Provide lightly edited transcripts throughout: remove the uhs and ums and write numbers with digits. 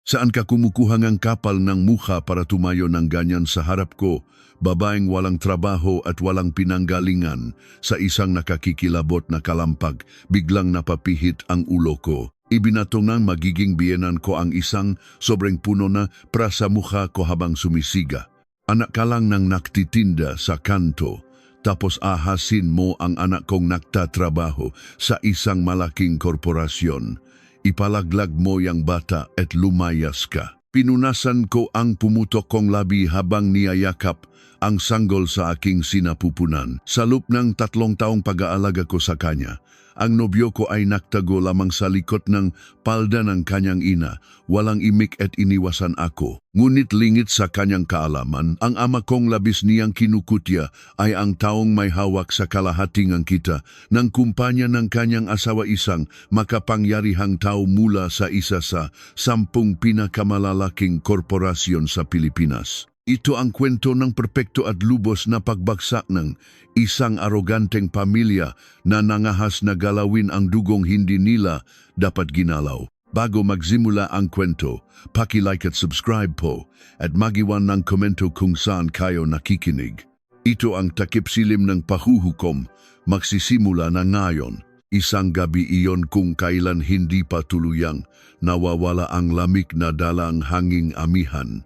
Saan ka kumukuha ng kapal ng mukha para tumayo ng ganyan sa harap ko? Babaeng walang trabaho at walang pinanggalingan. Sa isang nakakikilabot na kalampag, biglang napapihit ang ulo ko. Ibinatong ng magiging biyenan ko ang isang sobrang puno na pra sa mukha ko habang sumisiga. Anak ka lang ng naktitinda sa kanto, tapos ahasin mo ang anak kong nagtatrabaho sa isang malaking korporasyon. Ipalaglag mo yang bata at lumayas ka. Pinunasan ko ang pumutok kong labi habang niyayakap ang sanggol sa aking sinapupunan. Sa loob ng 3 taong pag-aalaga ko sa kanya, ang nobyo ko ay naktago lamang sa likod ng palda ng kanyang ina. Walang imik at iniwasan ako. Ngunit lingit sa kanyang kaalaman, ang ama kong labis niyang kinukutya ay ang taong may hawak sa kalahating ang kita ng kumpanya ng kanyang asawa, isang makapangyarihang tao mula sa isa sa 10 pinakamalalaking korporasyon sa Pilipinas. Ito ang kwento ng perpekto at lubos na pagbagsak ng isang aroganteng pamilya na nangahas na galawin ang dugong hindi nila dapat ginalaw. Bago magsimula ang kwento, paki-like at subscribe po at magiwan ng komento kung saan kayo nakikinig. Ito ang takip silim ng pahuhukom, magsisimula na ngayon. Isang gabi iyon kung kailan hindi pa tuluyang nawawala ang lamig na dalang hanging amihan.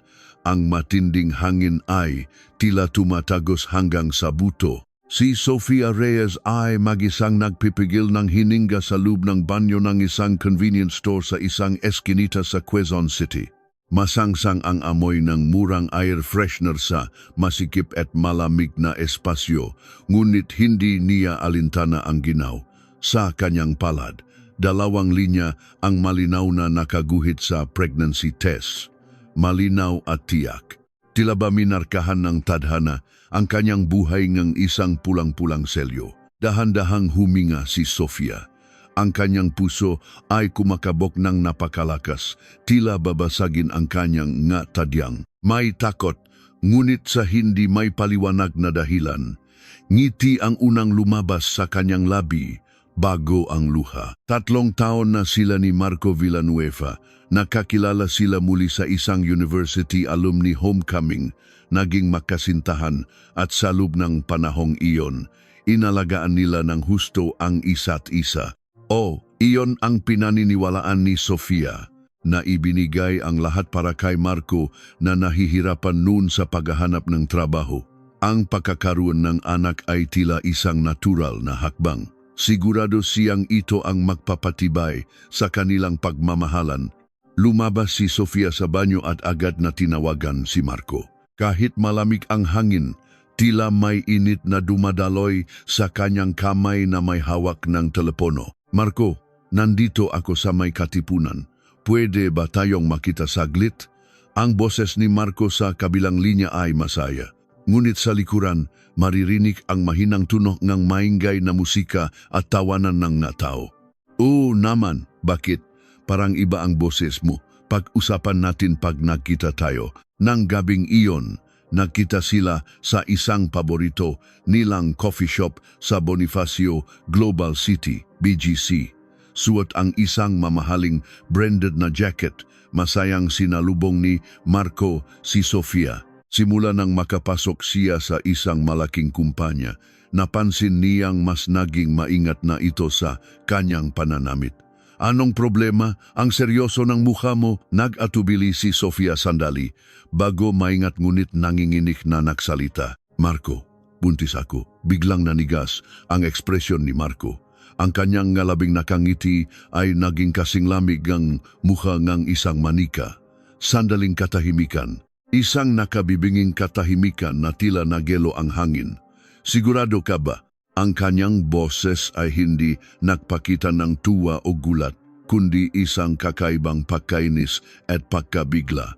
Ang matinding hangin ay tila tumatagos hanggang sa buto. Si Sofia Reyes ay mag-isang nagpipigil ng hininga sa loob ng banyo ng isang convenience store sa isang eskinita sa Quezon City. Masangsang ang amoy ng murang air freshener sa masikip at malamig na espasyo, ngunit hindi niya alintana ang ginaw. Sa kanyang palad, 2 linya ang malinaw na nakaguhit sa pregnancy test. Malinaw at tiyak. Tila ba minarkahan ng tadhana ang kanyang buhay ng isang pulang-pulang selyo. Dahan-dahang huminga si Sofia. Ang kanyang puso ay kumakabok ng napakalakas, tila babasagin ang kanyang nga tadyang. May takot, ngunit sa hindi may paliwanag na dahilan. Ngiti ang unang lumabas sa kanyang labi, bago ang luha. 3 taon na sila ni Marco Villanueva. Nakakilala sila muli sa isang university alumni homecoming, naging makasintahan at sa loob ng panahong iyon, inalagaan nila ng husto ang isa't isa. Iyon ang pinaniniwalaan ni Sofia, na ibinigay ang lahat para kay Marco na nahihirapan noon sa paghahanap ng trabaho. Ang pagkakaroon ng anak ay tila isang natural na hakbang. Sigurado siyang ito ang magpapatibay sa kanilang pagmamahalan. Lumabas si Sofia sa banyo at agad na tinawagan si Marco. Kahit malamig ang hangin, tila may init na dumadaloy sa kanyang kamay na may hawak ng telepono. Marco, nandito ako sa may katipunan. Pwede ba tayong makita saglit? Ang boses ni Marco sa kabilang linya ay masaya. Ngunit sa likuran, maririnig ang mahinang tunog ng maingay na musika at tawanan ng natao. Naman, bakit? Parang iba ang boses mo. Pag-usapan natin pag nagkita tayo. Nang gabing iyon, nagkita sila sa isang paborito nilang coffee shop sa Bonifacio Global City, BGC. Suot ang isang mamahaling branded na jacket. Masayang sinalubong ni Marco si Sofia. Simula nang makapasok siya sa isang malaking kumpanya, napansin niyang mas naging maingat na ito sa kanyang pananamit. Anong problema? Ang seryoso ng mukha mo, nag-atubili si Sofia sandali, bago maingat ngunit nanginginig na nagsalita. Marco, buntis ako. Biglang nanigas ang ekspresyon ni Marco. Ang kanyang ngalabing nakangiti ay naging kasing lamig ang mukha ng isang manika. Sandaling katahimikan. Isang nakabibinging katahimikan na tila nagelo ang hangin. Sigurado ka ba? Ang kanyang boses ay hindi nagpakita ng tuwa o gulat, kundi isang kakaibang pagkainis at pagkabigla.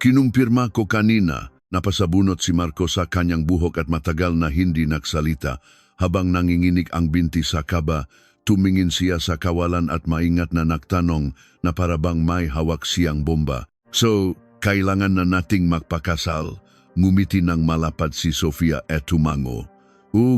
Kinumpirma ko kanina. Napasabunot si Marco sa kanyang buhok at matagal na hindi nagsalita. Habang nanginginig ang binti sa kaba, tumingin siya sa kawalan at maingat na nagtanong na parabang may hawak siyang bomba. So, kailangan na nating magpakasal. Ngumiti ng malapad si Sofia at tumango.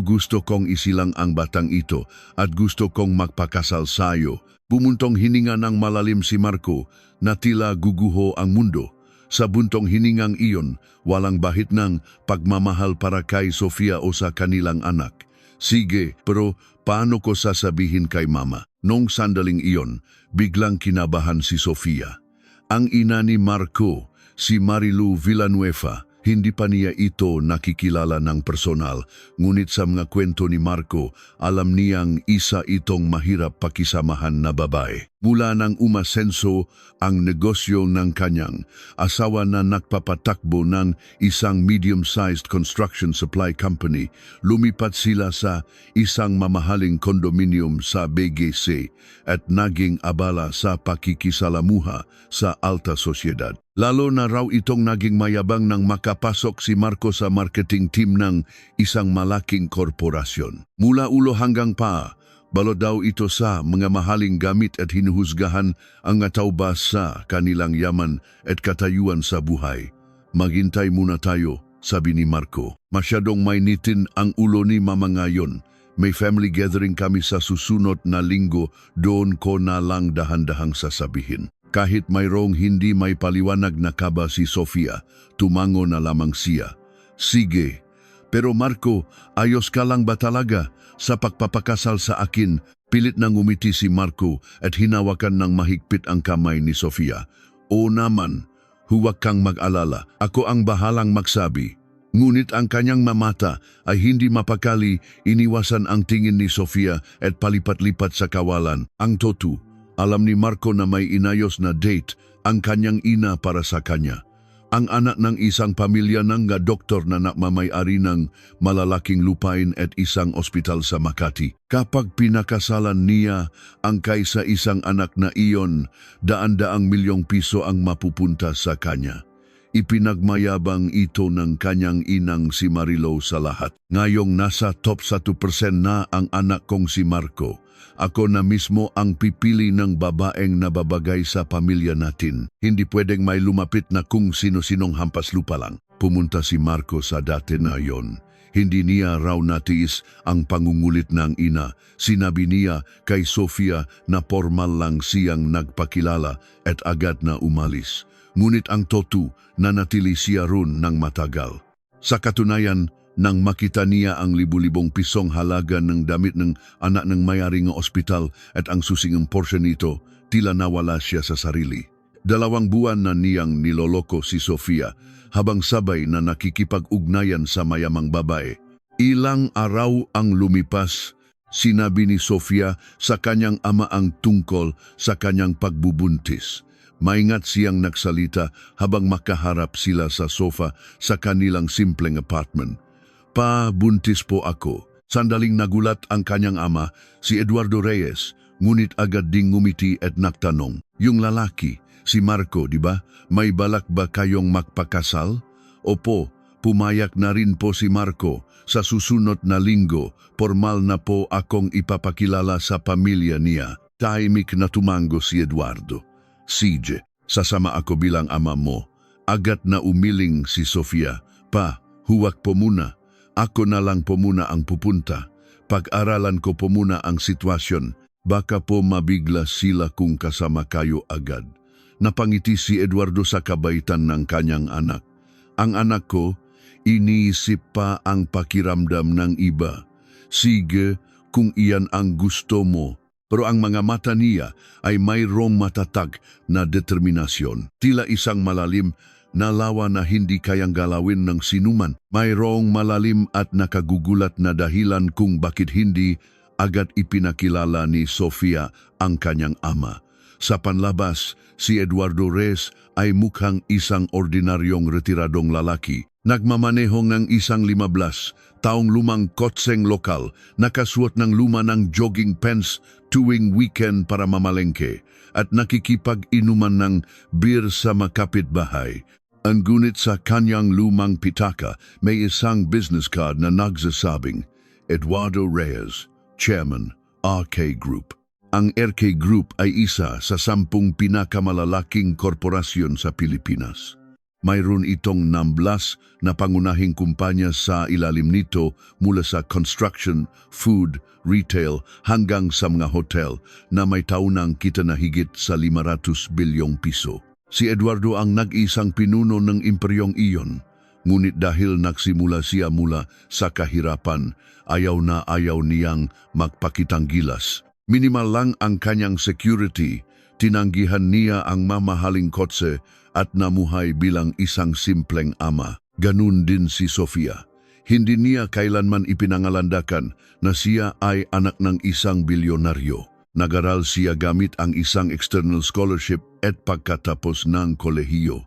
Gusto kong isilang ang batang ito at gusto kong magpakasal sayo. Bumuntong hininga ng malalim si Marco na tila guguho ang mundo. Sa buntong hiningang iyon, walang bahit ng pagmamahal para kay Sofia o sa kanilang anak. Sige, pero paano ko sasabihin kay mama? Nung sandaling iyon, biglang kinabahan si Sofia. Ang ina ni Marco, si Marilu Villanueva, hindi pa niya ito nakikilala ng personal, ngunit sa mga kwento ni Marco, alam niyang isa itong mahirap pakisamahan na babae. Mula nang umasenso ang negosyo ng kanyang asawa na nagpapatakbo ng isang medium-sized construction supply company, lumipat sila sa isang mamahaling kondominium sa BGC at naging abala sa pakikisalamuha sa alta sosyedad. Lalo na raw itong naging mayabang nang makapasok si Marco sa marketing team ng isang malaking korporasyon. Mula ulo hanggang paa, balot daw ito sa mga mahaling gamit at hinuhusgahan ang atawba sa kanilang yaman at katayuan sa buhay. Maghintay muna tayo, sabi ni Marco. Masyadong mainitin ang ulo ni mama ngayon. May family gathering kami sa susunod na linggo, doon ko na lang dahan-dahang sasabihin. Kahit mayroong hindi may paliwanag na kaba si Sofia, tumango na lamang siya. Sige, pero Marco, ayos ka lang ba talaga? Sa pagpapakasal sa akin, pilit nang umiti si Marco at hinawakan ng mahigpit ang kamay ni Sofia. O naman, huwag kang mag-alala, ako ang bahalang magsabi. Ngunit ang kanyang mamata ay hindi mapakali, iniwasan ang tingin ni Sofia at palipat-lipat sa kawalan. Ang totu, alam ni Marco na may inayos na date ang kanyang ina para sa kanya. Ang anak ng isang pamilya ng doktor na nakmamayari ng malalaking lupain at isang ospital sa Makati. Kapag pinakasalan niya ang kaysa isang anak na iyon, daan-daang milyong piso ang mapupunta sa kanya. Ipinagmayabang ito ng kanyang inang si Marilo sa lahat. Ngayong nasa top 1% na ang anak kong si Marco. Ako na mismo ang pipili ng babaeng nababagay sa pamilya natin. Hindi pwedeng may lumapit na kung sino-sinong hampas lupa lang. Pumunta si Marco sa dati na yon. Hindi niya raw natiis ang pangungulit ng ina. Sinabi niya kay Sofia na formal lang siyang nagpakilala at agad na umalis. Ngunit ang totu, nanatili siya ron ng matagal. Sa katunayan, nang makita niya ang libu-libong pisong halaga ng damit ng anak ng may-ari ng ospital at ang susingang porsyon nito, tila nawala siya sa sarili. 2 buwan na niyang niloloko si Sofia habang sabay na nakikipag-ugnayan sa mayamang babae. Ilang araw ang lumipas, sinabi ni Sofia sa kanyang ama ang tungkol sa kanyang pagbubuntis. Maingat siyang nagsalita habang makaharap sila sa sofa sa kanilang simpleng apartment. Pa, buntis po ako. Sandaling nagulat ang kanyang ama, si Eduardo Reyes, ngunit agad ding ngumiti at nagtanong. Yung lalaki, si Marco, di ba? May balak ba kayong magpakasal? Opo, pumayak na rin po si Marco. Sa susunod na linggo, formal na po akong ipapakilala sa pamilya niya. Tahimik na tumango si Eduardo. CJ, sasama ako bilang ama mo. Agad na umiling si Sofia. Pa, huwag po muna. Ako na lang po muna ang pupunta. Pag-aralan ko po muna ang sitwasyon. Baka po mabigla sila kung kasama kayo agad. Napangiti si Eduardo sa kabaitan ng kanyang anak. Ang anak ko, iniisip pa ang pakiramdam ng iba. Sige, kung iyan ang gusto mo. Pero ang mga mata niya ay mayroong matatag na determinasyon. Tila isang malalim na lawa na hindi kayang galawin ng sinuman. Mayroong malalim at nakagugulat na dahilan kung bakit hindi agad ipinakilala ni Sofia ang kanyang ama. Sa panlabas, si Eduardo Reyes ay mukhang isang ordinaryong retiradong lalaki. Nagmamaneho ng isang 15 taong lumang kotseng lokal, nakasuot ng luma ng jogging pants tuwing weekend para mamalengke at nakikipag-inuman ng beer sa makapitbahay. Ang gunit sa kanyang lumang pitaka may isang business card na nagsasabing, Eduardo Reyes, Chairman, RK Group. Ang RK Group ay isa sa 10 pinakamalalaking korporasyon sa Pilipinas. Mayroon itong 16 na pangunahing kumpanya sa ilalim nito mula sa construction, food, retail hanggang sa mga hotel na may taunang kita na higit sa 500 bilyong piso. Si Eduardo ang nag-isang pinuno ng imperyong iyon, ngunit dahil nagsimula siya mula sa kahirapan, ayaw na ayaw niyang magpakitang gilas. Minimal lang ang kanyang security, tinanggihan niya ang mamahaling kotse at namuhay bilang isang simpleng ama. Ganun din si Sofia. Hindi niya kailanman ipinangalandakan na siya ay anak ng isang bilyonaryo. Nag-aral siya gamit ang isang external scholarship at pagkatapos ng kolehiyo.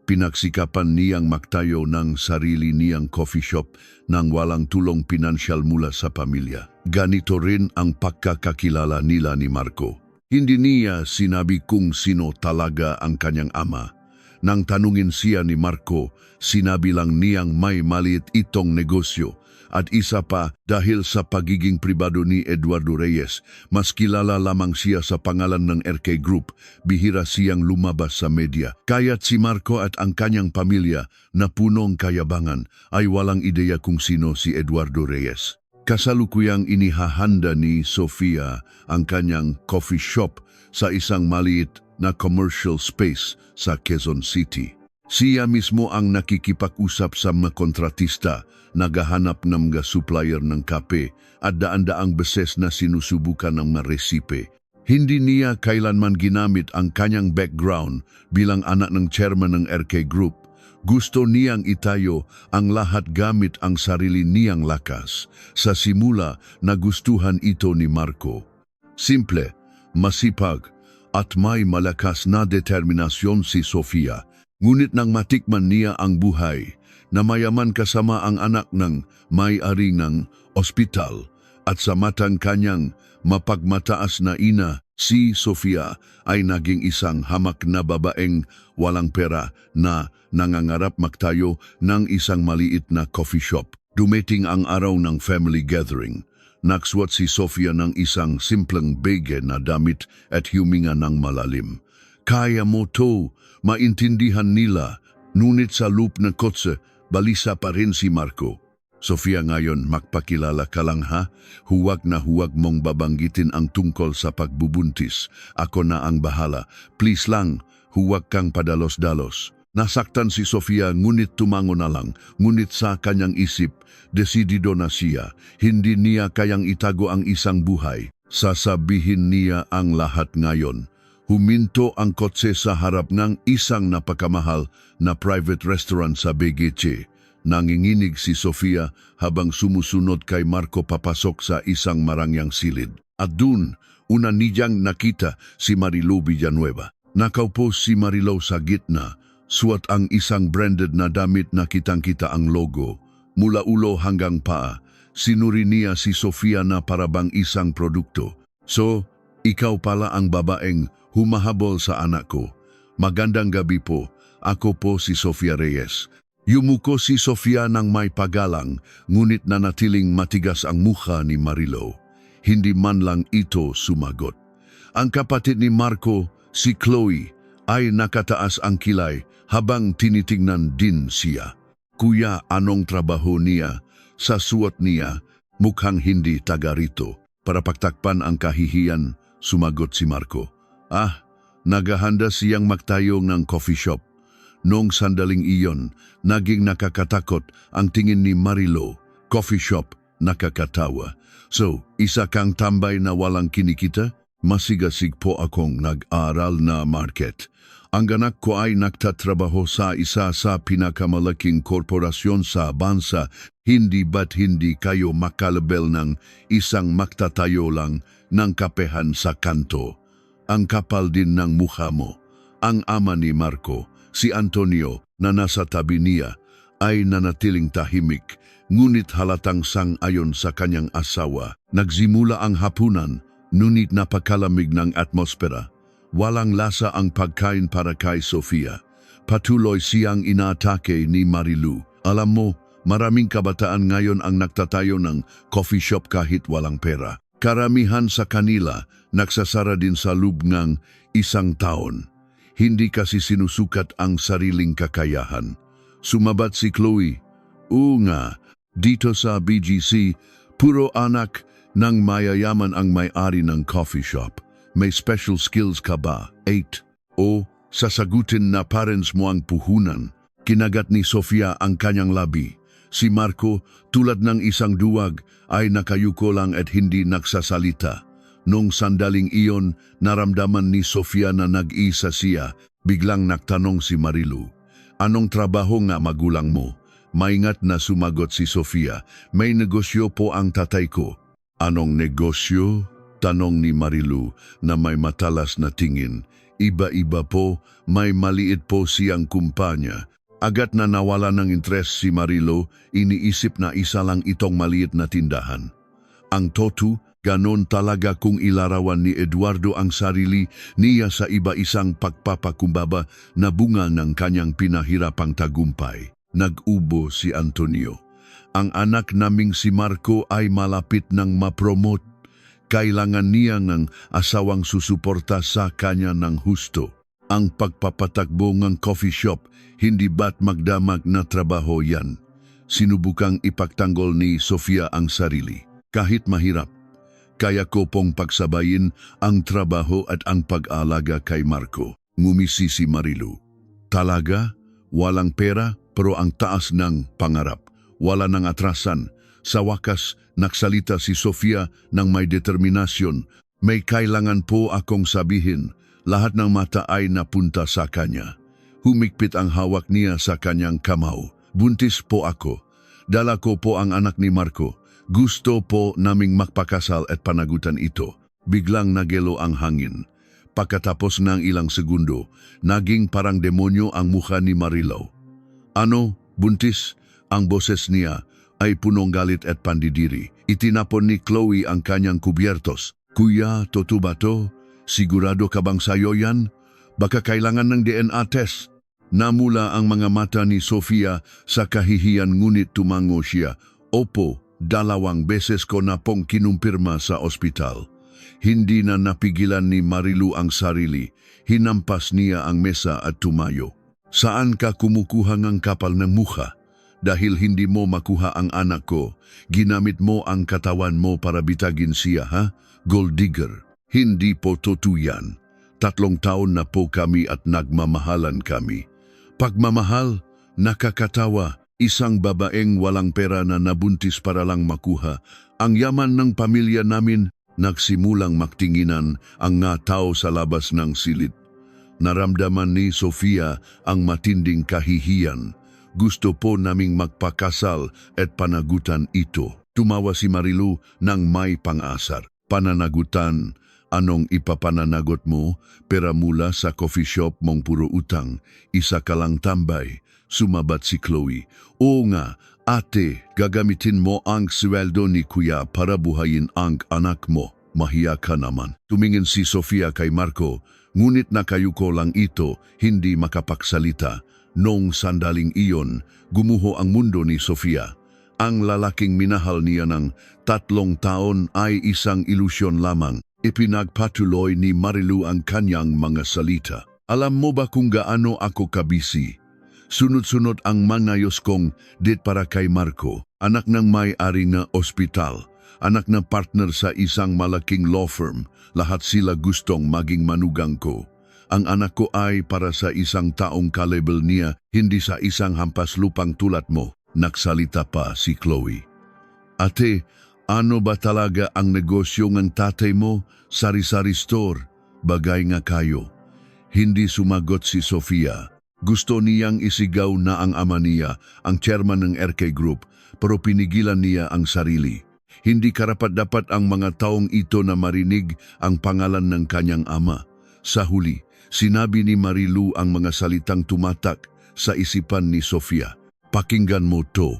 Pinagsikapan niyang magtayo ng sarili niyang coffee shop nang walang tulong pinansyal mula sa pamilya. Ganito rin ang pagkakakilala nila ni Marco. Hindi niya sinabi kung sino talaga ang kanyang ama. Nang tanungin siya ni Marco, sinabi lang niyang may maliit itong negosyo. At isa pa, dahil sa pagiging pribado ni Eduardo Reyes, mas kilala lamang siya sa pangalan ng RK Group, bihira siyang lumabas sa media. Kaya't si Marco at ang kanyang pamilya na punong kayabangan ay walang ideya kung sino si Eduardo Reyes. Kasalukuyang inihahanda ni Sofia ang kanyang coffee shop sa isang maliit na commercial space sa Quezon City. Siya mismo ang nakikipag-usap sa mga kontratista, naghahanap ng mga supplier ng kape at daan-daang beses na sinusubukan ng mga resipe. Hindi niya kailanman ginamit ang kanyang background bilang anak ng chairman ng RK Group. Gusto niyang itayo ang lahat gamit ang sarili niyang lakas. Sa simula, nagustuhan ito ni Marco. Simple, masipag, at may malakas na determinasyon si Sofia. Ngunit nang matikman niya ang buhay, na mayaman kasama ang anak ng may-ari ng ospital at sa matang kanyang mapagmataas na ina, si Sofia ay naging isang hamak na babaeng walang pera na nangangarap magtayo ng isang maliit na coffee shop. Dumating ang araw ng family gathering. Nagsuot si Sofia ng isang simpleng beige na damit at huminga ng malalim. Kaya mo to, maintindihan nila, ngunit sa loop ng kotse, balisa pa rin si Marco. Sofia, ngayon magpakilala ka lang ha, huwag na huwag mong babanggitin ang tungkol sa pagbubuntis. Ako na ang bahala, please lang, huwag kang padalos-dalos. Nasaktan si Sofia ngunit tumango na lang, ngunit sa kanyang isip, desidido na siya. Hindi niya kayang itago ang isang buhay. Sasabihin niya ang lahat ngayon. Huminto ang kotse sa harap ng isang napakamahal na private restaurant sa BGC. Nanginginig si Sofia habang sumusunod kay Marco papasok sa isang marangyang silid. At dun, una niyang nakita si Marilu Villanueva. Nakaupo si Marilu sa gitna. Suot ang isang branded na damit na kitang-kita ang logo. Mula ulo hanggang paa, sinuri niya si Sofia na parabang isang produkto. So, ikaw pala ang babaeng humahabol sa anak ko. Magandang gabi po, ako po si Sofia Reyes. Yumuko si Sofia ng may pagalang, ngunit nanatiling matigas ang mukha ni Marilu. Hindi man lang ito sumagot. Ang kapatid ni Marco, si Chloe, ay nakataas ang kilay habang tinitingnan din siya. Kuya, anong trabaho niya? Sa suot niya, mukhang hindi taga rito. Para pagtakpan ang kahihiyan, sumagot si Marco. Naghahanda siyang magtayo ng coffee shop. Noong sandaling iyon, naging nakakatakot ang tingin ni Marilu. Coffee shop, nakakatawa. So, isa kang tambay na walang kinikita? Masigasig po akong nag-aaral na market. Ang anak ko ay nagtatrabaho sa isa sa pinakamalaking korporasyon sa bansa. Hindi ba't hindi kayo makalabel ng isang magtatayo lang ng kapehan sa kanto? Ang kapal din ng mukha mo. Ang ama ni Marco, si Antonio, na nasa tabi niya, ay nanatiling tahimik, ngunit halatang sang-ayon sa kanyang asawa. Nagsimula ang hapunan, ngunit napakalamig ng atmosfera. Walang lasa ang pagkain para kay Sofia. Patuloy siyang inaatake ni Marilu. Alam mo, maraming kabataan ngayon ang nagtatayo ng coffee shop kahit walang pera. Karamihan sa kanila nagsasara din sa loob ng isang taon. Hindi kasi sinusukat ang sariling kakayahan. Sumabat si Chloe. Oo nga, dito sa BGC, puro anak ng mayayaman ang may-ari ng coffee shop. May special skills ka ba? 8. O, sasagutin na parents mo ang puhunan. Kinagat ni Sofia ang kanyang labi. Si Marco, tulad ng isang duwag, ay nakayuko lang at hindi nagsasalita. Nung sandaling iyon, naramdaman ni Sofia na nag-isa siya. Biglang nagtanong si Marilu, "Anong trabaho nga magulang mo?" Maingat na sumagot si Sofia, "May negosyo po ang tatay ko." "Anong negosyo?" tanong ni Marilu na may matalas na tingin. "Iba-iba po, may maliit po siyang kumpanya." Agad na nawala ng interes si Marilu, iniisip na isa lang itong maliit na tindahan. Ang totu, ganon talaga kung ilarawan ni Eduardo ang sarili niya sa iba-isang pagpapakumbaba na bunga ng kanyang pinahirapang tagumpay. Nag-ubo si Antonio. "Ang anak naming si Marco ay malapit ng ma-promote. Kailangan niya ng asawang susuporta sa kanya ng husto. Ang pagpapatakbo ng coffee shop, hindi ba't magdamag na trabaho yan?" Sinubukang ipagtanggol ni Sofia ang sarili. "Kahit mahirap, kaya ko pong pagsabayin ang trabaho at ang pag-alaga kay Marco." Ngumisi si Marilu. "Talaga? Walang pera pero ang taas ng pangarap. Wala ng atrasan." Sa wakas, nagsalita si Sofia ng may determinasyon. "May kailangan po akong sabihin." Lahat ng mata ay napunta sa kanya. Humigpit ang hawak niya sa kanyang kamao. "Buntis po ako. Dala ko po ang anak ni Marco. Gusto po naming magpakasal at panagutan ito." Biglang nagelo ang hangin. Pagkatapos ng ilang segundo, naging parang demonyo ang mukha ni Marilu. "Ano, buntis?" Ang boses niya ay punong galit at pandidiri. Itinapon ni Chloe ang kanyang kubyertos. "Kuya, totoo ba to? Sigurado ka bang sayo yan? Baka kailangan ng DNA test." Namula ang mga mata ni Sofia sa kahihiyan ngunit tumango siya. "Opo, 2 beses ko na pong kinumpirma sa ospital." Hindi na napigilan ni Marilu ang sarili. Hinampas niya ang mesa at tumayo. "Saan ka kumukuha ng kapal ng mukha? Dahil hindi mo makuha ang anak ko, ginamit mo ang katawan mo para bitagin siya, ha? Gold digger." "Hindi po totoo yan. 3 taon na po kami at nagmamahalan kami." "Pagmamahal? Nakakatawa. Isang babaeng walang pera na nabuntis para lang makuha ang yaman ng pamilya namin." Nagsimulang maktinginan ang nga tao sa labas ng silid. Naramdaman ni Sofia ang matinding kahihiyan. "Gusto po naming magpakasal at panagutan ito." Tumawa si Marilu ng may pang-asar. "Pananagutan? Anong ipapananagot mo? Pera mula sa coffee shop mong puro utang. Isa ka lang tambay." Sumabat si Chloe. "Oo nga, ate, gagamitin mo ang sweldo ni kuya para buhayin ang anak mo. Mahiya ka naman." Tumingin si Sofia kay Marco, ngunit nakayuko lang ito, hindi makapagsalita. Nung sandaling iyon, gumuho ang mundo ni Sofia. Ang lalaking minahal niya ng 3 taon ay isang ilusyon lamang. Ipinagpatuloy ni Marilu ang kanyang mga salita. "Alam mo ba kung gaano ako kabisi? Sunod-sunod ang mangayos kong dit para kay Marco, anak ng may-ari na ospital, anak na partner sa isang malaking law firm. Lahat sila gustong maging manugang ko. Ang anak ko ay para sa isang taong kalibel niya, hindi sa isang hampas lupang tulad mo." Nagsalita pa si Chloe. "Ate, ano ba talaga ang negosyo ng tatay mo? Sari-sari store. Bagay nga kayo." Hindi sumagot si Sofia. Gusto niyang isigaw na ang ama niya, ang chairman ng RK Group, pero pinigilan niya ang sarili. Hindi karapat-dapat ang mga taong ito na marinig ang pangalan ng kanyang ama. Sa huli, sinabi ni Marilu ang mga salitang tumatak sa isipan ni Sofia. "Pakinggan mo to.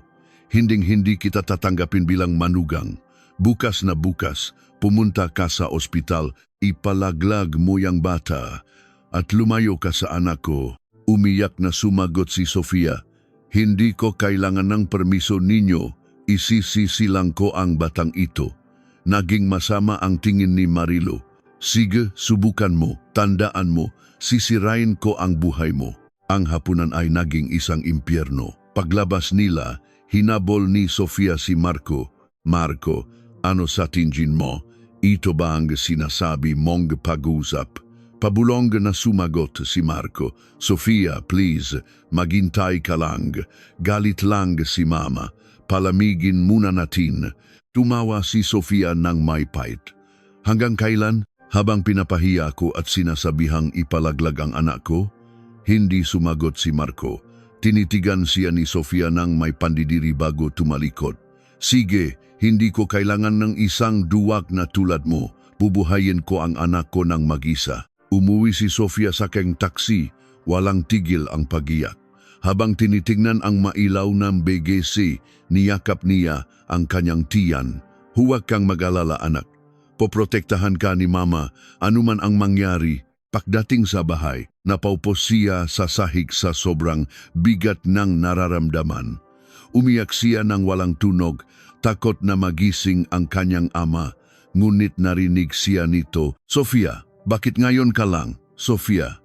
Hinding-hindi kita tatanggapin bilang manugang. Bukas na bukas, pumunta ka sa ospital, ipalaglag mo yang bata at lumayo ka sa anak ko." Umiyak na sumagot si Sofia. "Hindi ko kailangan ng permiso ninyo. Isisisilang ko ang batang ito." Naging masama ang tingin ni Marilu. Sige, subukan mo, tandaan mo, sisirain ko ang buhay mo. Ang hapunan ay naging isang impyerno. Paglabas nila, hinabol ni Sofia si Marco. Marco, ano sa tingin mo? Ito ba ang sinasabi mong pag-usap? Pabulong na sumagot si Marco. Sofia, please, maghintay ka lang. Galit lang si Mama. Palamigin muna natin. Tumawa si Sofia ng may pait. Hanggang kailan? Habang pinapahiya ko at sinasabihang ipalaglag ang anak ko? Hindi sumagot si Marco. Tinitigan siya ni Sofia ng may pandidiri bago tumalikod. Sige, hindi ko kailangan ng isang duwag na tulad mo. Bubuhayin ko ang anak ko ng mag-isa. Umuwi si Sofia sa keng taksi, walang tigil ang pagiyak. Habang tinitingnan ang mailaw ng BGC, niyakap niya ang kanyang tiyan. Huwag kang mag-alala anak. Poprotektahan ka ni Mama, anuman ang mangyari. Pagdating sa bahay, napaupos siya sa sahig sa sobrang bigat ng nararamdaman. Umiyak siya ng walang tunog, takot na magising ang kanyang ama. Ngunit narinig siya nito, Sofia, bakit ngayon ka lang? Sofia,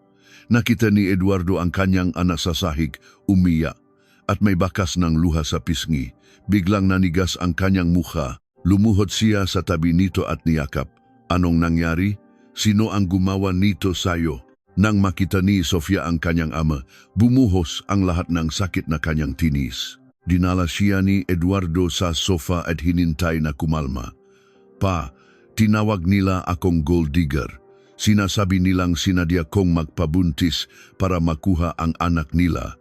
nakita ni Eduardo ang kanyang anak sa sahig, umiyak, at may bakas ng luha sa pisngi. Biglang nanigas ang kanyang mukha. Lumuhod siya sa tabi nito at niyakap. Anong nangyari? Sino ang gumawa nito sayo? Nang makita ni Sofia ang kanyang ama, bumuhos ang lahat ng sakit na kanyang tinis. Dinala siya ni Eduardo sa sofa at hinintay na kumalma. Pa, tinawag nila akong gold digger. Sinasabi nilang sinadya kong magpabuntis para makuha ang anak nila.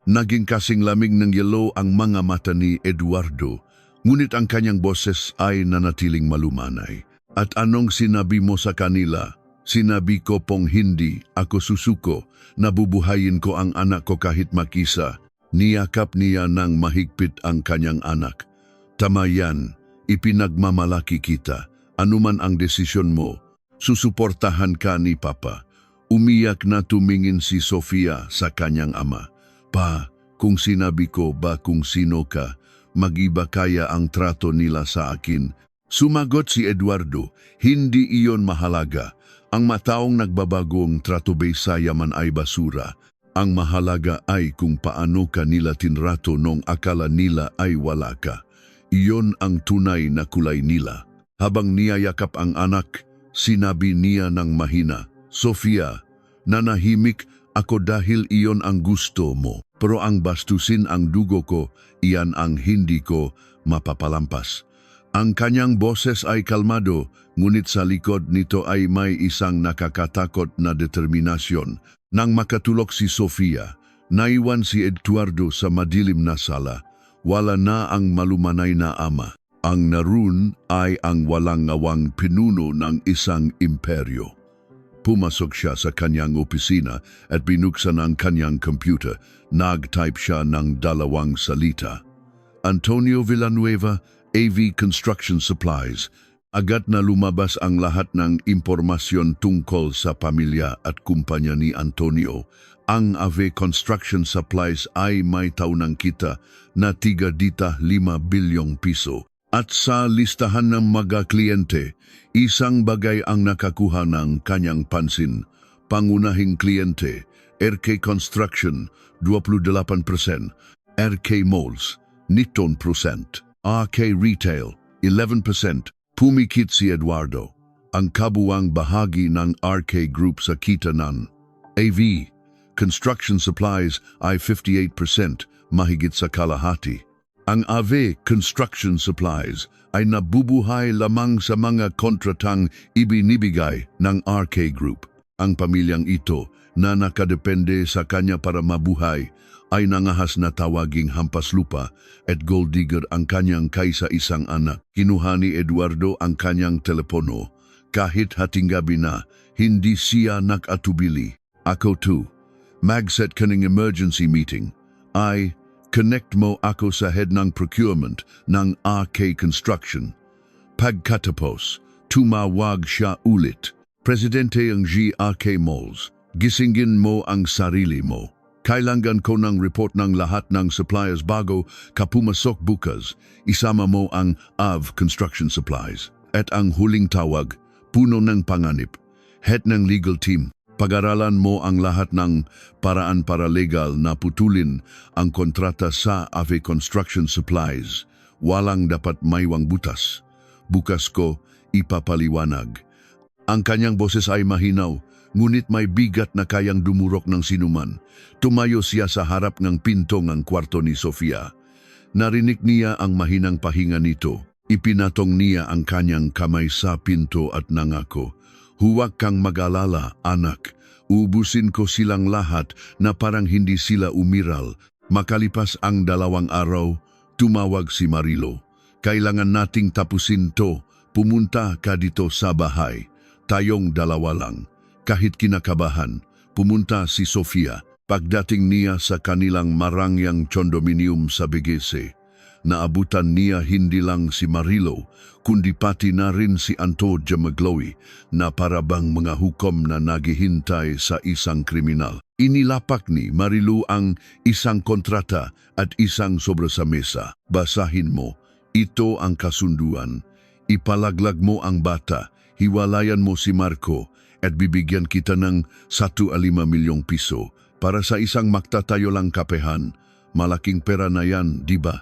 Naging kasing lamig ng yelo ang mga mata ni Eduardo. Ngunit ang kanyang boses ay nanatiling malumanay. At anong sinabi mo sa kanila? Sinabi ko pong hindi, ako susuko, nabubuhayin ko ang anak ko kahit mag-isa. Niyakap niya ng mahigpit ang kanyang anak. Tama yan, ipinagmamalaki kita. Anuman ang desisyon mo, susuportahan ka ni Papa. Umiyak na tumingin si Sofia sa kanyang ama. Pa, kung sinabi ko ba kung sino ka, mag-iba kaya ang trato nila sa akin. Sumagot si Eduardo, hindi iyon mahalaga. Ang mataong nagbabagong trato sa yaman ay basura. Ang mahalaga ay kung paano ka nila tinrato nung akala nila ay wala ka. Iyon ang tunay na kulay nila. Habang niyayakap ang anak, sinabi niya ng mahina, Sofia, nanahimik ako dahil iyon ang gusto mo. Pero ang bastusin ang dugo ko, iyan ang hindi ko mapapalampas. Ang kanyang boses ay kalmado, ngunit sa likod nito ay may isang nakakatakot na determinasyon. Nang makatulog si Sofia, naiwan si Eduardo sa madilim na sala. Wala na ang malumanay na ama. Ang naroon ay ang walang ngawang pinuno ng isang imperyo. Pumasok siya sa kanyang opisina at binuksan ang kanyang computer. Nag-type siya ng 2 salita. Antonio Villanueva, AV Construction Supplies. Agad na lumabas ang lahat ng impormasyon tungkol sa pamilya at kumpanya ni Antonio. Ang AV Construction Supplies ay may taunang kita na 3.5 bilyong piso. At sa listahan ng mga kliyente, isang bagay ang nakakuha ng kanyang pansin. Pangunahing kliyente, RK Construction, 28%, RK Malls, 19%, RK Retail, 11%. Pumikit si Eduardo. Ang kabuang bahagi ng RK Group sa kita ng AV Construction Supplies ay 58%, mahigit sa kalahati. Ang AV Construction Supplies ay nabubuhay lamang sa mga kontratang ibinibigay ng RK Group. Ang pamilyang ito na nakadepende sa kanya para mabuhay ay nangahas na tawaging hampas lupa at gold digger ang kanyang kaisa-isang anak. Kinuha ni Eduardo ang kanyang telepono. Kahit hating gabi na, hindi siya nakatubili. Ako too. Mag-set ka ng emergency meeting. Connect mo ako sa head ng procurement ng RK Construction. Pagkatapos, tumawag siya ulit. Presidente ng GRK Malls, gisingin mo ang sarili mo. Kailangan ko ng report ng lahat ng suppliers bago ka pumasok bukas. Isama mo ang AV Construction Supplies. At ang huling tawag, puno ng panganib. Head ng legal team, pag-aralan mo ang lahat ng paraan para legal na putulin ang kontrata sa AVE Construction Supplies. Walang dapat maywang butas. Bukas ko ipapaliwanag. Ang kanyang boses ay mahinaw, ngunit may bigat na kayang dumurok ng sinuman. Tumayo siya sa harap ng pinto ng kwarto ni Sofia. Narinig niya ang mahinang pahinga nito. Ipinatong niya ang kanyang kamay sa pinto at nangako, "Huwag kang mag-alala, anak. Ubusin ko silang lahat na parang hindi sila umiral." Makalipas ang 2 araw, tumawag si Marilo. "Kailangan nating tapusin to. Pumunta ka dito sa bahay. Tayong 2 lang." Kahit kinakabahan, pumunta si Sofia. Pagdating niya sa kanilang marangyang condominium sa Bigese, naabutan niya hindi lang si Marilo, kundi pati na rin si Anto Jamagloy na parabang mga hukom na naghihintay sa isang kriminal. Inilapak ni Marilo ang isang kontrata at isang sobra sa mesa. "Basahin mo, ito ang kasunduan. Ipalaglag mo ang bata, hiwalayan mo si Marco, at bibigyan kita ng 1.5 milyong piso para sa isang magtatayo lang kapehan. Malaking pera na yan, di ba?"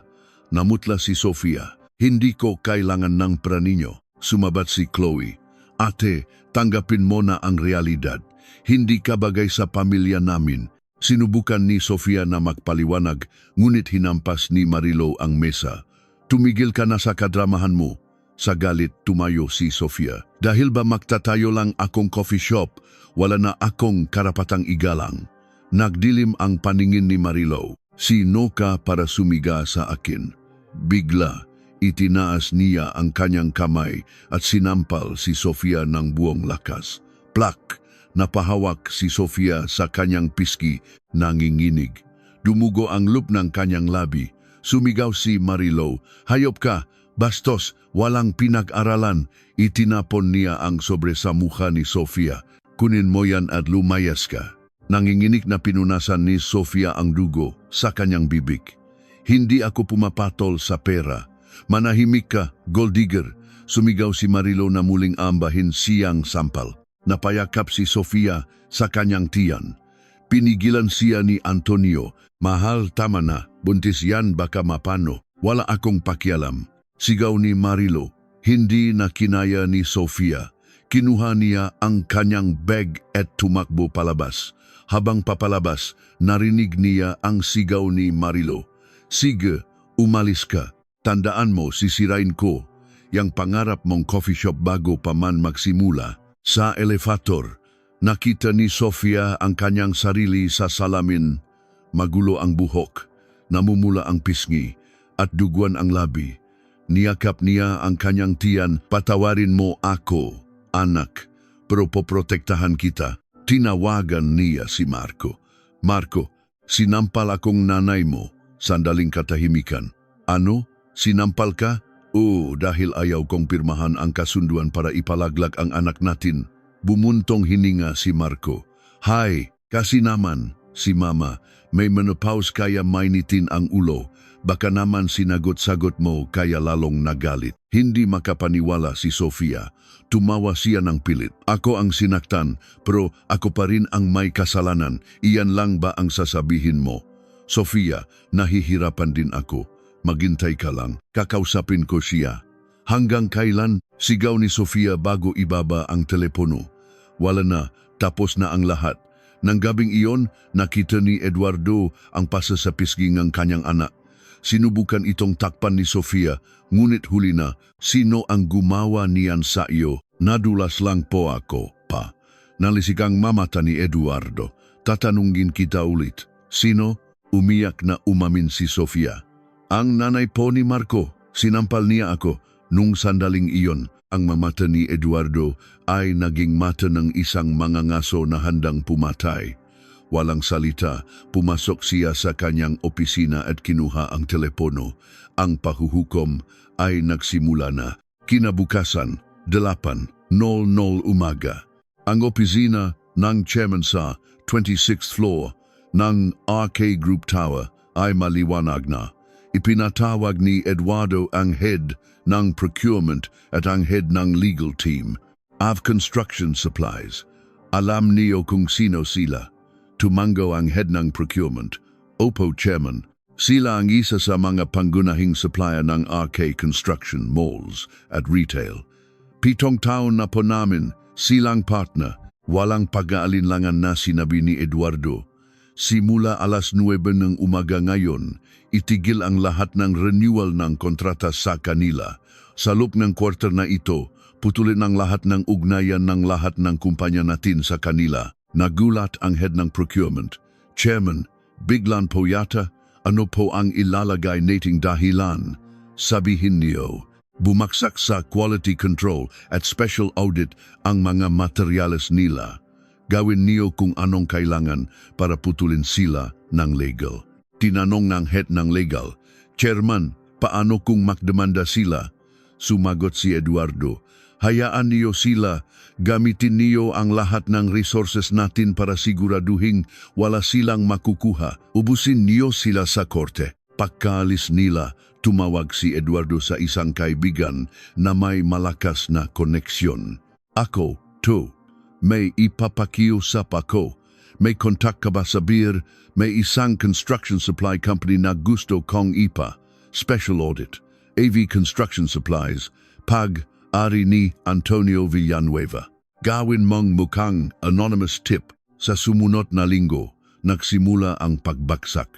Namutla si Sofia. "Hindi ko kailangan ng pera ninyo." Sumabat si Chloe. "Ate, tanggapin mo na ang realidad. Hindi ka bagay sa pamilya namin." Sinubukan ni Sofia na magpaliwanag, ngunit hinampas ni Marilo ang mesa. "Tumigil ka na sa kadramahan mo." Sa galit, tumayo si Sofia. "Dahil ba magtatayo lang akong coffee shop, wala na akong karapatang igalang." Nagdilim ang paningin ni Marilo. "Sino ka para sumiga sa akin?" Bigla, itinaas niya ang kanyang kamay at sinampal si Sofia ng buong lakas. Plak! Napahawak si Sofia sa kanyang pisngi, nanginginig. Dumugo ang loop ng kanyang labi. Sumigaw si Marilo, "Hayop ka! Bastos! Walang pinag-aralan!" Itinapon niya ang sobre sa mukha ni Sofia. "Kunin mo yan at lumayas ka." Nanginginig na pinunasan ni Sofia ang dugo sa kanyang bibig. "Hindi ako pumapatol sa pera. Manahimik ka, gold digger." Sumigaw si Marilo na muling ambahin siyang sampal. Napayakap si Sofia sa kanyang tiyan. Pinigilan siya ni Antonio. "Mahal, tama na. Buntis yan, baka mapano. Wala akong pakialam." Sigaw ni Marilo. Hindi na kinaya ni Sofia. Kinuha niya ang kanyang bag at tumakbo palabas. Habang papalabas, narinig niya ang sigaw ni Marilo. "Sige, umalis ka. Tandaan mo, sisirain ko yang pangarap mong coffee shop bago pa man magsimula." Sa elevator, nakita ni Sofia ang kanyang sarili sa salamin. Magulo ang buhok, namumula ang pisngi, at duguan ang labi. Niyakap niya ang kanyang tiyan. "Patawarin mo ako, anak, pero poprotektahan kita." Tinawagan niya si Marco. "Marco, sinampal akong nanay mo." Sandaling katahimikan. "Ano? Sinampal ka?" "Oo, dahil ayaw kong pirmahan ang kasunduan para ipalaglag ang anak natin." Bumuntong hininga si Marco. "Hay, kasi naman, si Mama, may menopause kaya mainitin ang ulo. Baka naman sinagot-sagot mo kaya lalong nagalit." Hindi makapaniwala si Sofia. Tumawa siya ng pilit. "Ako ang sinaktan, pero ako pa rin ang may kasalanan. Iyan lang ba ang sasabihin mo?" "Sofia, nahihirapan din ako. Maghintay ka lang. Kakausapin ko siya." "Hanggang kailan?" Sigaw ni Sofia bago ibaba ang telepono. Wala na, tapos na ang lahat. Nang gabing iyon, nakita ni Eduardo ang pasa sa pisngi ng kanyang anak. Sinubukan itong takpan ni Sofia, ngunit huli na. "Sino ang gumawa niyan sa iyo?" "Nadulas lang po ako, pa." Nalisikang mamata ni Eduardo. "Tatanungin kita ulit. Sino?" Umiyak na umamin si Sofia. "Ang nanay po ni Marco. Sinampal niya ako." Nung sandaling iyon, ang mamata ni Eduardo ay naging mata ng isang mangangaso na handang pumatay. Walang salita, pumasok siya sa kanyang opisina at kinuha ang telepono. Ang pahuhukom ay nagsimula na. Kinabukasan, 8:00 umaga. Ang opisina ng chairman sa 26th floor ng RK Group Tower ay maliwanag na. Ipinatawag ni Eduardo ang head ng procurement at ang head ng legal team. Av Construction Supplies. Alam niyo kung sino sila. Tumango ang head ng procurement, OPO chairman. Sila ang isa sa mga pangunahing supplier ng RK Construction malls at retail. 7 taon na po namin, silang partner. Walang pag-aalinlangan na sinabi ni Eduardo. Simula alas 9 ng umaga ngayon, itigil ang lahat ng renewal ng kontrata sa kanila. Sa loob ng quarter na ito, putulin ang lahat ng ugnayan ng lahat ng kumpanya natin sa kanila. Nagulat ang head ng procurement. Chairman, biglan po yata, ano po ang ilalagay nating dahilan? Sabihin niyo, bumaksak sa quality control at special audit ang mga materyales nila. Gawin niyo kung anong kailangan para putulin sila ng legal. Tinanong ng head ng legal, Chairman, paano kung makdemanda sila? Sumagot si Eduardo, hayaan niyo sila, gamitin niyo ang lahat ng resources natin para siguraduhin wala silang makukuha. Ubusin niyo sila sa korte. Pagkaalis nila, tumawag si Eduardo sa isang kaibigan na may malakas na koneksyon. Ako, may ipapakiusap ako. May kontak ka ba sa BIR? May isang construction supply company na gusto kong ipa. Special audit. AV Construction Supplies, pag-ari ni Antonio Villanueva. Gawin mong mukhang anonymous tip. Sa sumunod na linggo, nagsimula ang pagbaksak.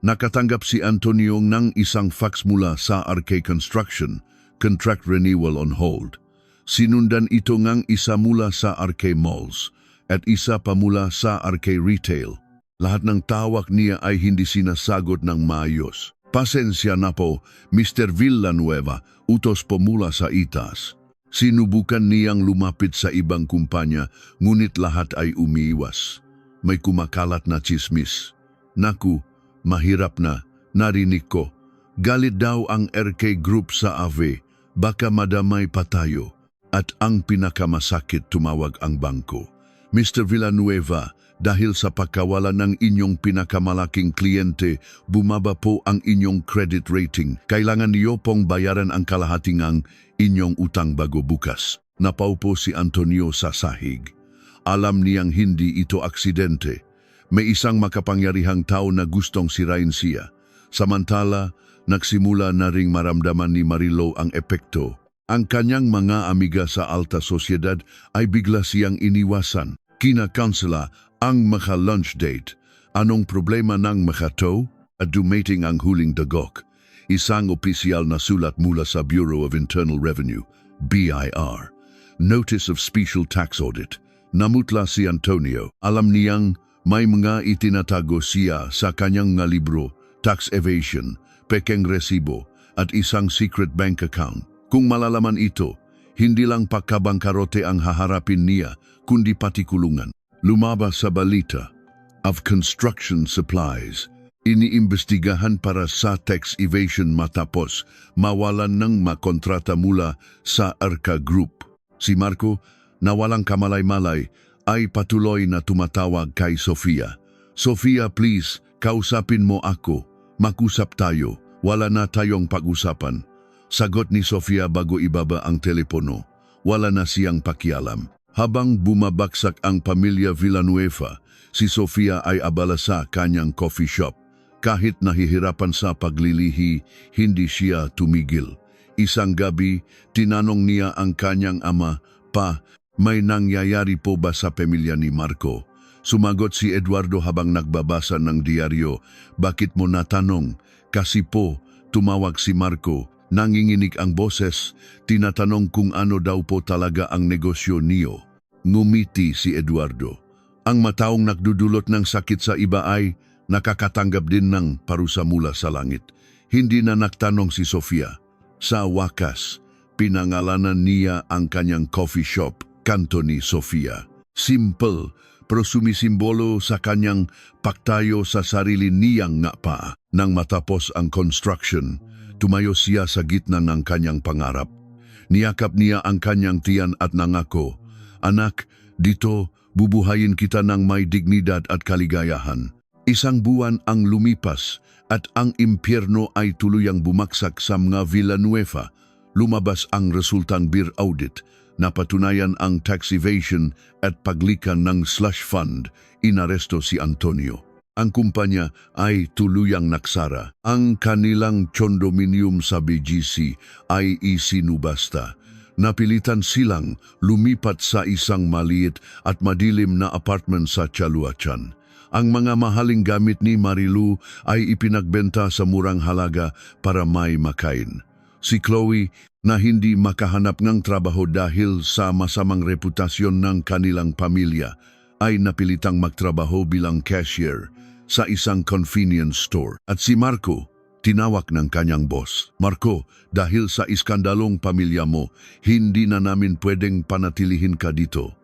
Nakatanggap si Antonio ng isang fax mula sa RK Construction, contract renewal on hold. Sinundan ito ng isa mula sa RK Malls at isa pa mula sa RK Retail. Lahat ng tawag niya ay hindi sinasagot ng maayos. Pasensya na po, Mr. Villanueva, utos po mula sa itaas. Sinubukan niyang lumapit sa ibang kumpanya, ngunit lahat ay umiiwas. May kumakalat na chismis. Naku, mahirap na, narinig ko. Galit daw ang RK Group sa AV, baka madamay pa tayo. At ang pinakamasakit, tumawag ang bangko. Mr. Villanueva, dahil sa pagkawala ng inyong pinakamalaking kliyente, bumaba po ang inyong credit rating. Kailangan niyo pong bayaran ang kalahati ng inyong utang bago bukas. Napaupo si Antonio sa sahig. Alam niyang hindi ito aksidente. May isang makapangyarihang tao na gustong sirain siya. Samantala, nagsimula na ring maramdaman ni Marilo ang epekto. Ang kanyang mga amiga sa alta sosyedad ay bigla siyang iniwasan. Kinakansela ang maka-lunch date. Anong problema ng makato? At dumating ang huling dagok. Isang opisyal na sulat mula sa Bureau of Internal Revenue, BIR. Notice of Special Tax Audit. Namutla si Antonio. Alam niyang may mga itinatago siya sa kanyang nga libro, tax evasion, pekeng resibo, at isang secret bank account. Kung malalaman ito, hindi lang pagkabangkarote ang haharapin niya, kundi pati kulungan. Lumabas sa balita, of construction supplies, iniimbestigahan para sa tax evasion matapos mawalan ng makontrata mula sa RK Group. Si Marco, na walang kamalay-malay, ay patuloy na tumatawag kay Sofia. Sofia, please, kausapin mo ako. Makusap tayo. Wala na tayong pag-usapan. Sagot ni Sofia bago ibaba ang telepono. Wala na siyang pakialam. Habang bumabaksak ang pamilya Villanueva, si Sofia ay abala sa kanyang coffee shop. Kahit nahihirapan sa paglilihi, hindi siya tumigil. Isang gabi, tinanong niya ang kanyang ama, "Pa, may nangyayari po ba sa pamilya ni Marco?" Sumagot si Eduardo habang nagbabasa ng diaryo, "Bakit mo natanong?" "Kasi po," tumawag si Marco. Nanginginig ang boses, tinatanong kung ano daw po talaga ang negosyo niyo. Ngumiti si Eduardo. Ang mataong nagdudulot ng sakit sa iba ay nakakatanggap din ng parusa mula sa langit. Hindi na nagtanong si Sofia. Sa wakas, pinangalanan niya ang kanyang coffee shop, Kanto ni Sofia. Simple, pero sumisimbolo sa kanyang pagtayo sa sarili niyang nga pa. Nang matapos ang construction, tumayo siya sa gitna ng kanyang pangarap. Niyakap niya ang kanyang tiyan at nangako, "Anak, dito bubuhayin kita ng may dignidad at kaligayahan." Isang buwan ang lumipas at ang impyerno ay tuluyang bumaksak sa mga Villanueva. Lumabas ang resultang BIR audit. Napatunayan ang tax evasion at paglikan ng slush fund, inaresto si Antonio. Ang kumpanya ay tuluyang naksara. Ang kanilang condominium sa BGC ay isinubasta. Napilitan silang lumipat sa isang maliit at madilim na apartment sa Chaluacan. Ang mga mahaling gamit ni Marilu ay ipinagbenta sa murang halaga para may makain. Si Chloe, na hindi makahanap ng trabaho dahil sa masamang reputasyon ng kanilang pamilya, ay napilitang magtrabaho bilang cashier sa isang convenience store. At si Marco, tinawag ng kanyang boss, "Marco, dahil sa iskandalong pamilya mo, hindi na namin pwedeng panatilihin ka dito.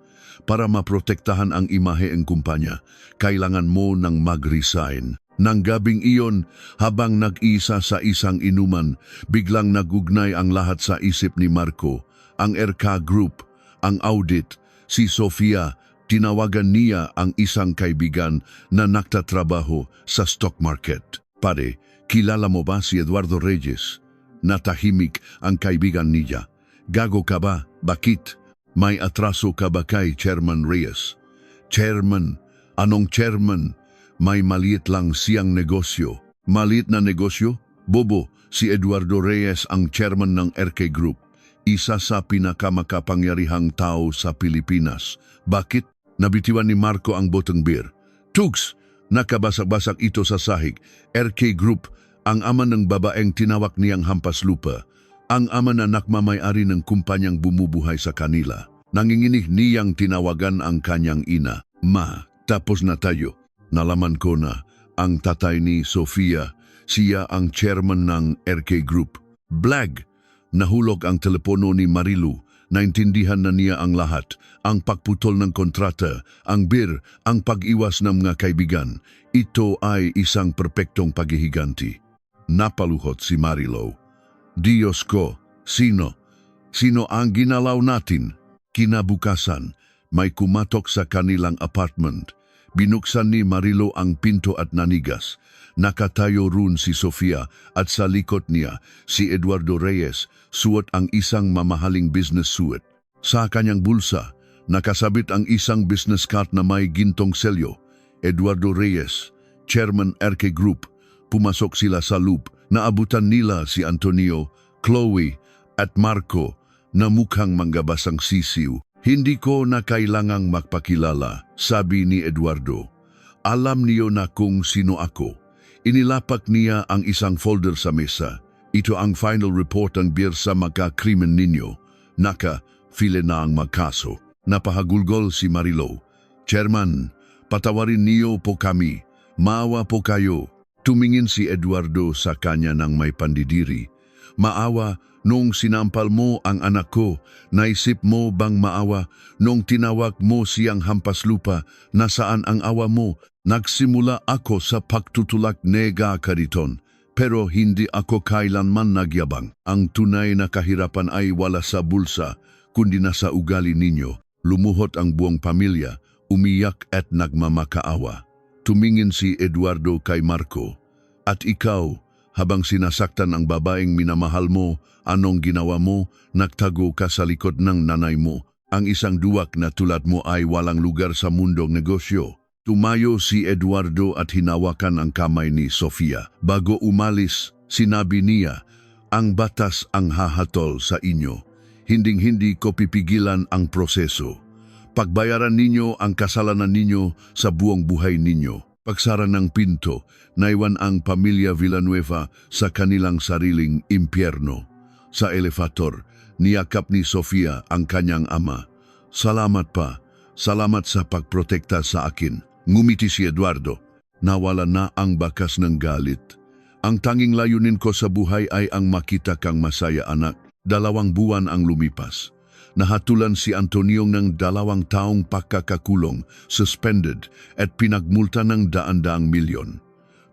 Para maprotektahan ang imahe ng kumpanya, kailangan mo nang mag-resign." Nang gabing iyon, habang nag-isa sa isang inuman, biglang nagugnay ang lahat sa isip ni Marco. Ang RK Group, ang audit, si Sofia, tinawagan niya ang isang kaibigan na nagtatrabaho sa stock market. "Pare, kilala mo ba si Eduardo Reyes?" Natahimik ang kaibigan niya. "Gago ka ba? Bakit? May atraso ka ba kay Chairman Reyes?" "Chairman? Anong chairman? May maliit lang siyang negosyo." "Maliit na negosyo? Bobo, si Eduardo Reyes ang chairman ng RK Group. Isa sa pinakamakapangyarihang tao sa Pilipinas." "Bakit?" Nabitiwan ni Marco ang boteng beer. "Tugs, nakabasak-basak ito sa sahig. RK Group, ang ama ng babaeng tinawak niyang hampas lupa. Ang ama na nakmamay-ari ng kumpanyang bumubuhay sa kanila. Nanginginig niyang tinawagan ang kanyang ina. Ma, tapos na tayo. Nalaman ko na ang tatay ni Sofia, siya ang chairman ng RK Group." Blag! Nahulog ang telepono ni Marilu. Naintindihan na niya ang lahat. Ang pagputol ng kontrata, ang beer, ang pag-iwas ng mga kaibigan. Ito ay isang perpektong paghihiganti. Napaluhot si Marilo. "Diyos ko, sino? Sino ang ginalaw natin?" Kinabukasan, may kumatok sa kanilang apartment. Binuksan ni Marilo ang pinto at nanigas. Nakatayo roon si Sofia at sa likod niya si Eduardo Reyes, suot ang isang mamahaling business suit. Sa kanyang bulsa, nakasabit ang isang business card na may gintong selyo. Eduardo Reyes, Chairman RK Group. Pumasok sila sa loop. Naabutan nila si Antonio, Chloe at Marco na mukhang manggabasang sisiw. "Hindi ko na kailangang magpakilala," sabi ni Eduardo. "Alam niyo na kung sino ako." Inilapak niya ang isang folder sa mesa. "Ito ang final report ng biyersa magkakrimen ninyo. File na ang magkaso." Napahagulgol si Marilo. "Chairman, patawarin niyo po kami. Maawa po kayo." Tumingin si Eduardo sa kanya ng may pandidiri. "Maawa nung sinampal mo ang anak ko. Naisip mo bang maawa nung tinawag mo siyang hampas lupa? Nasaan ang awa mo? Nagsimula ako sa pagtutulak nega kariton. Pero hindi ako kailanman nagyabang. Ang tunay na kahirapan ay wala sa bulsa, kundi nasa ugali ninyo." Lumuhot ang buong pamilya, umiyak at nagmamakaawa. Tumingin si Eduardo kay Marco. "At ikaw, habang sinasaktan ang babaeng minamahal mo, anong ginawa mo? Nagtago ka sa likod ng nanay mo. Ang isang duwak na tulad mo ay walang lugar sa mundong negosyo." Tumayo si Eduardo at hinawakan ang kamay ni Sofia. Bago umalis, sinabi niya, "Ang batas ang hahatol sa inyo. Hinding-hindi ko pipigilan ang proseso. Pagbayaran ninyo ang kasalanan ninyo sa buong buhay ninyo." Pagsara ng pinto, naiwan ang pamilya Villanueva sa kanilang sariling impyerno. Sa elevator, niyakap ni Sofia ang kanyang ama. "Salamat pa. Salamat sa pagprotekta sa akin." Ngumiti si Eduardo. Nawala na ang bakas ng galit. "Ang tanging layunin ko sa buhay ay ang makita kang masaya, anak." 2 buwan ang lumipas. Nahatulan si Antonio ng 2 taong pagkakakulong, suspended at pinagmulta ng daan-daang milyon.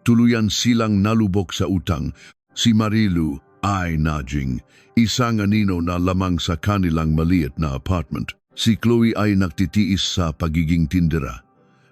Tuluyan silang nalubok sa utang. Si Marilu ay naging isang anino na lamang sa kanilang maliit na apartment. Si Chloe ay nagtitiis sa pagiging tindera.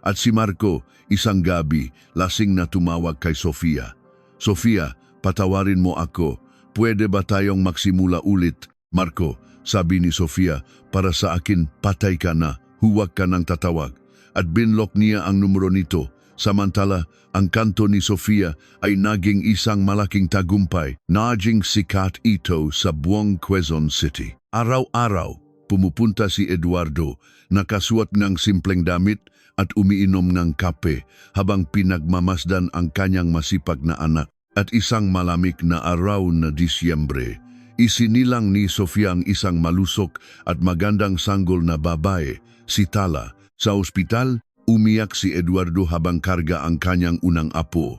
At si Marco, isang gabi, lasing na tumawag kay Sofia. "Sofia, patawarin mo ako. Pwede ba tayong magsimula ulit?" "Marco, Sabi ni Sofia, para sa akin patay ka na, huwag ka nang tatawag. At binlock niya ang numero nito. Samantala, ang kanto ni Sofia ay naging isang malaking tagumpay. Naging sikat ito sa buong Quezon City. Araw-araw, pumupunta si Eduardo, nakasuot ng simpleng damit at umiinom ng kape habang pinagmamasdan ang kanyang masipag na anak. At isang malamig na araw na Disyembre, isinilang ni Sofia ang isang malusok at magandang sanggol na babae, si Tala. Sa ospital, umiyak si Eduardo habang karga ang kanyang unang apo.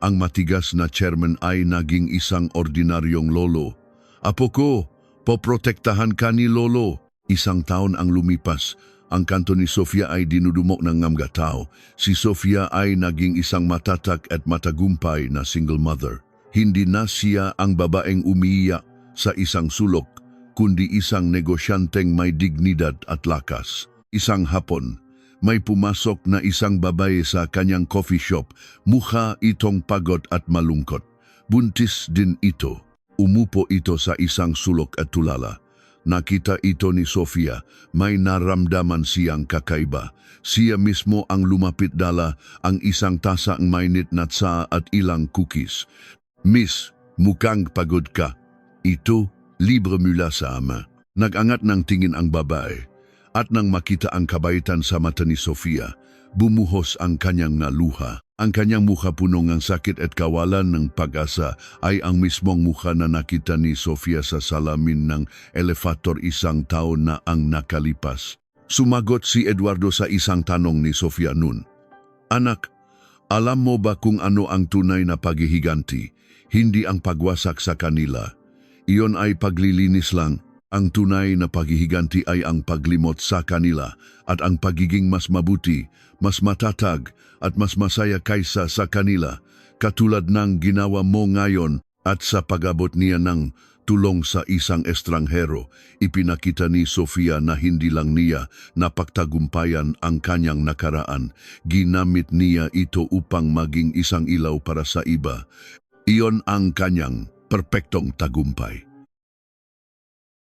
Ang matigas na chairman ay naging isang ordinaryong lolo. Apo ko, poprotektahan ka ni lolo. Isang taon ang lumipas. Ang kanto ni Sofia ay dinudumok ng ngamgatao. Si Sofia ay naging isang matatag at matagumpay na single mother. Hindi na siya ang babaeng umiiyak sa isang sulok, kundi isang negosyanteng may dignidad at lakas. Isang hapon, may pumasok na isang babae sa kanyang coffee shop. Mukha itong pagod at malungkot. Buntis din ito. Umupo ito sa isang sulok at tulala. Nakita ito ni Sofia, may naramdaman siyang kakaiba. Siya mismo ang lumapit, dala ang isang tasang mainit na tsaa at ilang cookies. Miss, mukhang pagod ka. Ito, libre mula sa ama. Nagangat ng tingin ang babae. At nang makita ang kabaitan sa mata ni Sofia, bumuhos ang kanyang naluha. Ang kanyang mukha punong ng sakit at kawalan ng pag-asa ay ang mismong mukha na nakita ni Sofia sa salamin ng elevator isang taon na ang nakalipas. Sumagot si Eduardo sa isang tanong ni Sofia noon. Anak, alam mo ba kung ano ang tunay na paghihiganti? Hindi ang pagwasak sa kanila. Iyon ay paglilinis lang. Ang tunay na paghihiganti ay ang paglimot sa kanila at ang pagiging mas mabuti, mas matatag at mas masaya kaysa sa kanila, katulad ng ginawa mo ngayon. At sa pag-abot niya ng tulong sa isang estranghero, ipinakita ni Sofia na hindi lang niya napagtagumpayan ang kanyang nakaraan, ginamit niya ito upang maging isang ilaw para sa iba. Iyon ang kanyang perpektong tagumpay.